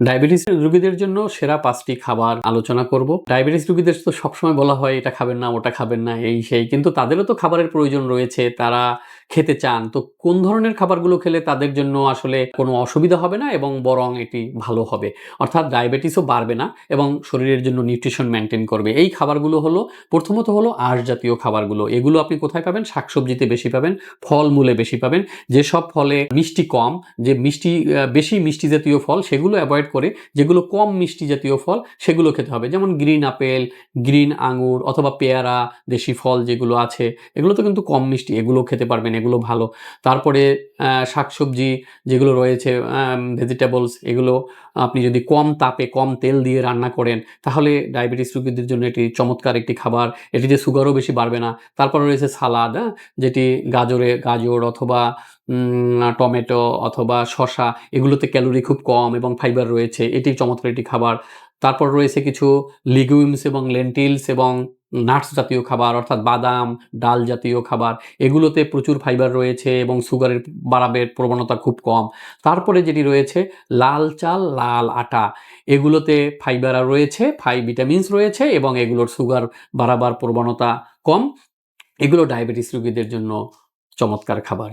Diabetes রোগীদের জন্য সেরা ৫ টি খাবার আলোচনা করব। ডায়াবেটিস রোগীদের তো সবসময় বলা হয় এটা খাবেন না, ওটা খাবেন না, এই সেই। কিন্তু তাদেরও তো খাবারের প্রয়োজন রয়েছে। তারা খেতে চান। তো কোন ধরনের খাবারগুলো খেলে তাদের জন্য আসলে কোনো অসুবিধা হবে না এবং বরং এটি ভালো হবে। অর্থাৎ ডায়াবেটিসও বাড়বে না এবং শরীরের জন্য নিউট্রিশন মেইনটেইন করবে। এই খাবারগুলো হলো প্রথমত হলো আঁশ জাতীয় খাবারগুলো। এগুলো আপনি কোথায় পাবেন? শাকসবজিতে বেশি পাবেন, ফলমূলে বেশি পাবেন। যেসব ফলে মিষ্টি কম, যে মিষ্টি বেশি মিষ্টি জাতীয় ফল সেগুলো এভয়েড করে যেগুলো কম মিষ্টি জাতীয় ফল সেগুলো খেতে হবে। যেমন গ্রিন আপেল, গ্রিন আঙুর অথবা পেয়ারা, দেশি ফল যেগুলো আছে এগুলো তো কিন্তু কম মিষ্টি, এগুলো খেতে পারবেন, এগুলো ভালো। তারপরে শাকসবজি যেগুলো রয়েছে, ভেজিটেবলস, এগুলো আপনি যদি কম তাপে কম তেল দিয়ে রান্না করেন তাহলে ডায়াবেটিস রোগীদের জন্য এটি চমৎকার একটি খাবার। এটিতে সুগারও বেশি বাড়বে না। তারপরে রয়েছে সালাদ, যেটি গাজর অথবা টমেটো অথবা শসা, এগুলোতে ক্যালোরি খুব কম এবং ফাইবার রয়েছে। এটি চমৎকার একটি খাবার। তারপর রয়েছে কিছু লিগুইমস এবং লেন্টিলস এবং নাটস জাতীয় খাবার, অর্থাৎ বাদাম, ডাল জাতীয় খাবার। এগুলোতে প্রচুর ফাইবার রয়েছে এবং সুগারের বাড়াবের প্রবণতা খুব কম। তারপরে যেটি রয়েছে লাল চাল, লাল আটা, এগুলোতে ফাইবার রয়েছে, ভিটামিনস রয়েছে এবং এগুলোর সুগার বাড়াবার প্রবণতা কম। এগুলো ডায়াবেটিস রোগীদের জন্য চমৎকার খাবার।